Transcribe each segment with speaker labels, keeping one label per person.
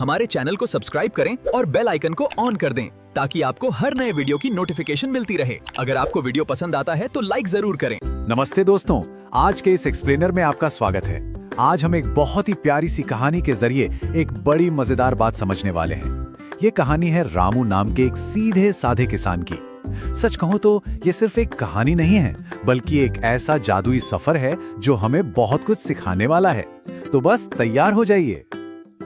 Speaker 1: हमारे चैनल को सब्सक्राइब करें और बेल आइकन को ऑन कर दें ताकि आपको हर नए वीडियो की नोटिफिकेशन मिलती रहे। अगर आपको वीडियो पसंद आता है तो लाइक जरूर करें।
Speaker 2: नमस्ते दोस्तों, आज के इस एक्सप्लेनर में आपका स्वागत है। आज हम एक बहुत ही प्यारी सी कहानी के जरिए एक बड़ी मजेदार बात समझने वाले हैं। ये कहानी है रामू नाम के एक सीधे साधे किसान की। सच कहूं तो ये सिर्फ एक कहानी नहीं है, बल्कि एक ऐसा जादुई सफर है जो हमें बहुत कुछ सिखाने वाला है। तो बस तैयार हो जाइए।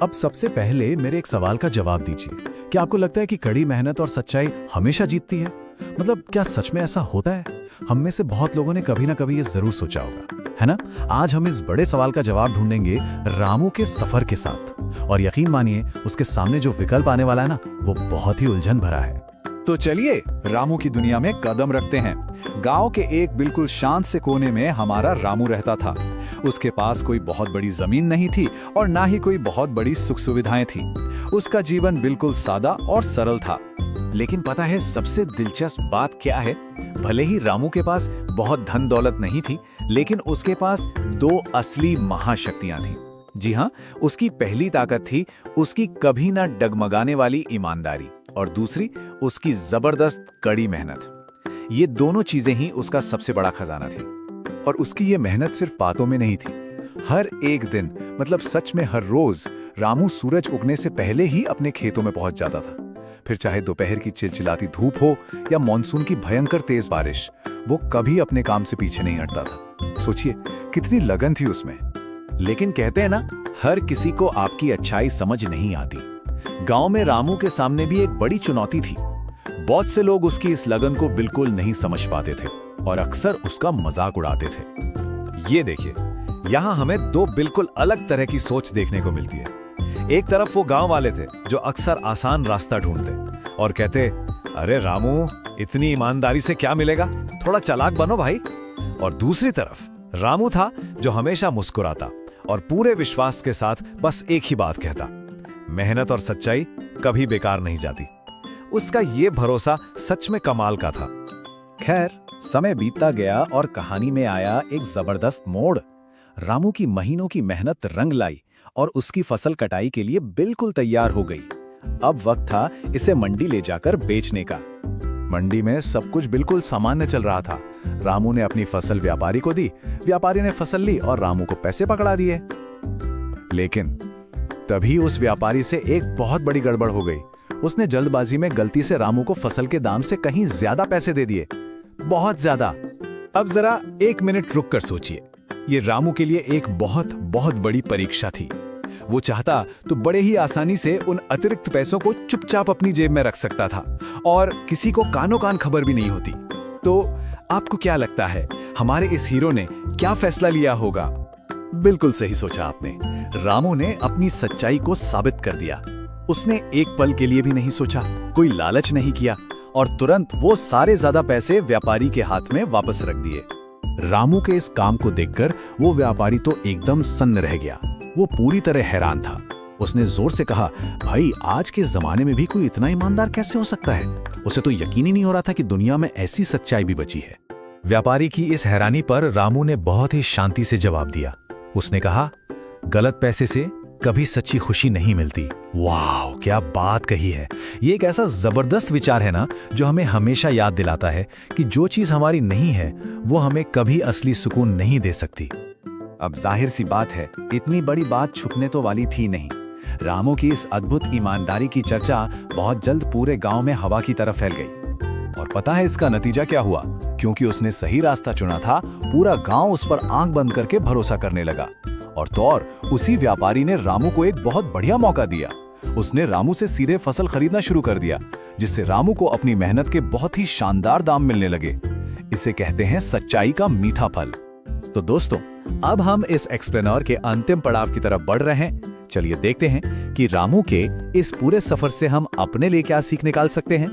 Speaker 2: अब सबसे पहले मेरे एक सवाल का जवाब दीजिए। क्या आपको लगता है कि कड़ी मेहनत और सच्चाई हमेशा जीतती है? मतलब क्या सच में ऐसा होता है? हम में से बहुत लोगों ने कभी ना कभी ये जरूर सोचा होगा, है ना? आज हम इस बड़े सवाल का जवाब ढूंढेंगे रामू के सफर के साथ। और यकीन मानिए, उसके सामने जो विकल्प आने वाला है ना, वो बहुत ही उलझन भरा है। तो चलिए रामू की दुनिया में कदम रखते हैं। गांव के एक बिल्कुल शांत से कोने में हमारा रामू रहता था। उसके पास कोई बहुत बड़ी जमीन नहीं थी और ना ही कोई बहुत बड़ी सुख सुविधाएं थी। उसका जीवन बिल्कुल सादा और सरल था। लेकिन पता है सबसे दिलचस्प बात क्या है? भले ही रामू के पास बहुत धन दौलत नहीं थी, लेकिन उसके पास दो असली महाशक्तियां थीं। जी हाँ, उसकी पहली ताकत थी उसकी कभी ना डगमगाने वाली ईमानदारी, और दूसरी उसकी जबरदस्त कड़ी मेहनत। ये दोनों चीजें ही उसका सबसे बड़ा खजाना थी। और उसकी ये मेहनत सिर्फ बातों में नहीं थी। हर एक दिन, मतलब सच में हर रोज, रामू सूरज उगने से पहले ही अपने खेतों में पहुंच जाता था। फिर चाहे दोपहर की चिलचिलाती धूप हो या मॉनसून की भयंकर तेज बारिश, वो कभी अपने काम से पीछे नहीं हटता था। सोचिए कितनी लगन थी उसमें। लेकिन कहते हैं ना, हर किसी को आपकी अच्छाई समझ नहीं आती। गांव में रामू के सामने भी एक बड़ी चुनौती थी। बहुत से लोग उसकी इस लगन को बिल्कुल नहीं समझ पाते थे और अक्सर उसका मजाक उड़ाते थे। ये देखिए, यहाँ हमें दो बिल्कुल अलग तरह की सोच देखने को मिलती है। एक तरफ वो गांव वाले थे जो अक्सर आसान रास्ता ढूंढते और कहते, अरे रामू, इतनी ईमानदारी से क्या मिलेगा, थोड़ा चालाक बनो भाई। और दूसरी तरफ रामू था जो हमेशा मुस्कुराता और पूरे विश्वास के साथ बस एक ही बात कहता, मेहनत और सच्चाई कभी बेकार नहीं जाती। उसका ये भरोसा सच में कमाल का था। खैर, समय बीतता गया और कहानी में आया एक जबरदस्त मोड़। रामू की महीनों की मेहनत रंग लाई और उसकी फसल कटाई के लिए बिल्कुल तैयार हो गई। अब वक्त था इसे मंडी ले जाकर बेचने का। मंडी में सब कुछ बिल्कुल सामान्य चल रहा था। रामू ने अपनी फसल व्यापारी को दी, व्यापारी ने फसल ली और रामू को पैसे पकड़ा दिए। लेकिन तभी उस व्यापारी से एक बहुत बड़ी गड़बड़ हो गई। उसने जल्दबाजी में गलती से रामू को फसल के दाम से कहीं ज्यादा पैसे दे दिए, बहुत ज्यादा। अब जरा एक मिनट रुक कर सोचिए, ये रामू के लिए एक बहुत बहुत बड़ी परीक्षा थी। वो चाहता तो बड़े ही आसानी से उन अतिरिक्त पैसों को चुपचाप अपनी जेब में रख सकता था और किसी को कानो कान खबर भी नहीं होती। तो आपको क्या लगता है, हमारे इस हीरो ने क्या फैसला लिया होगा? बिल्कुल सही सोचा आपने। रामू ने अपनी सच्चाई को साबित कर दिया। उसने एक पल के लिए भी नहीं सोचा, कोई लालच नहीं किया और तुरंत वो सारे ज्यादा पैसे व्यापारी के हाथ में वापस रख दिए। रामू के इस काम को देखकर वो व्यापारी तो एकदम सन्न रह गया। वो पूरी तरह हैरान था। उसने जोर से कहा, भाई, आज के जमाने में भी कोई इतना ईमानदार कैसे हो सकता है? उसे तो यकीन ही नहीं हो रहा था कि दुनिया में ऐसी सच्चाई भी बची है। व्यापारी की इस हैरानी पर रामू ने बहुत ही शांति से जवाब दिया। उसने कहा, गलत पैसे से कभी सच्ची खुशी नहीं मिलती। वाह, क्या बात कही है। ये एक ऐसा जबरदस्त विचार है ना, जो हमें हमेशा याद दिलाता है कि जो चीज हमारी नहीं है वो हमें कभी असली सुकून नहीं दे सकती। अब जाहिर सी बात है, इतनी बड़ी बात छुपने तो वाली थी नहीं। रामू की इस अद्भुत ईमानदारी की चर्चा बहुत जल्द पूरे गांव में हवा की तरफ फैल गई। और पता है इसका नतीजा क्या हुआ? क्योंकि उसने सही रास्ता चुना था, पूरा गांव उस पर आंख बंद करके भरोसा करने लगा। और तो और उसी व्यापारी ने रामू को एक बहुत बढ़िया मौका दिया। उसने रामू से सीधे फसल खरीदना शुरू कर दिया, जिससे रामू को अपनी मेहनत के बहुत ही शानदार दाम मिलने लगे। इसे कहते हैं सच्चाई का मीठा फल। तो दोस्तों, अब हम इस एक्सप्लेनर के अंतिम पड़ाव की तरफ बढ़ रहे हैं। चलिए देखते हैं कि रामू के इस पूरे सफर से हम अपने लिए क्या सीख निकाल सकते हैं।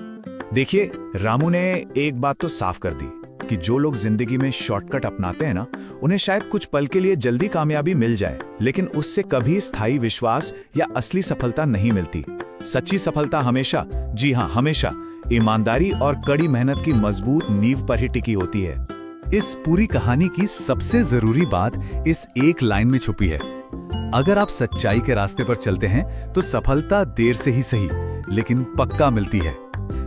Speaker 2: देखिए, रामू ने एक बात तो साफ कर दी कि जो लोग जिंदगी में शॉर्टकट अपनाते हैं ना, उन्हें शायद कुछ पल के लिए जल्दी कामयाबी मिल जाए, लेकिन उससे कभी स्थायी विश्वास या असली सफलता नहीं मिलती। सच्ची सफलता हमेशा, जी हाँ हमेशा, ईमानदारी और कड़ी मेहनत की मजबूत नींव पर ही टिकी होती है। इस पूरी कहानी की सबसे जरूरी बात इस एक लाइन में छुपी है, अगर आप सच्चाई के रास्ते पर चलते हैं तो सफलता देर से ही सही, लेकिन पक्का मिलती है।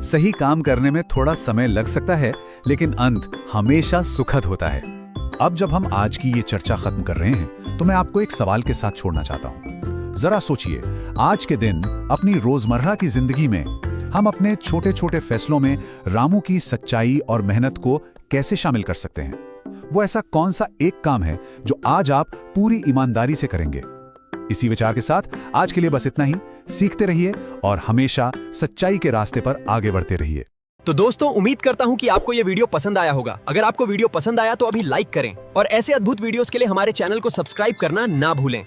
Speaker 2: सही काम करने में थोड़ा समय लग सकता है, लेकिन अंत हमेशा सुखद होता है। अब जब हम आज की ये चर्चा खत्म कर रहे हैं, तो मैं आपको एक सवाल के साथ छोड़ना चाहता हूँ। जरा सोचिए, आज के दिन अपनी रोजमर्रा की जिंदगी में हम अपने छोटे छोटे फैसलों में रामू की सच्चाई और मेहनत को कैसे शामिल कर सकते हैं। वो ऐसा कौन सा एक काम है जो आज आप पूरी ईमानदारी से करेंगे। इसी विचार के साथ आज के लिए बस इतना ही। सीखते रहिए और हमेशा सच्चाई के रास्ते पर आगे बढ़ते रहिए।
Speaker 1: तो दोस्तों, उम्मीद करता हूँ कि आपको ये वीडियो पसंद आया होगा। अगर आपको वीडियो पसंद आया तो अभी लाइक करें और ऐसे अद्भुत वीडियोस के लिए हमारे चैनल को सब्सक्राइब करना ना भूलें।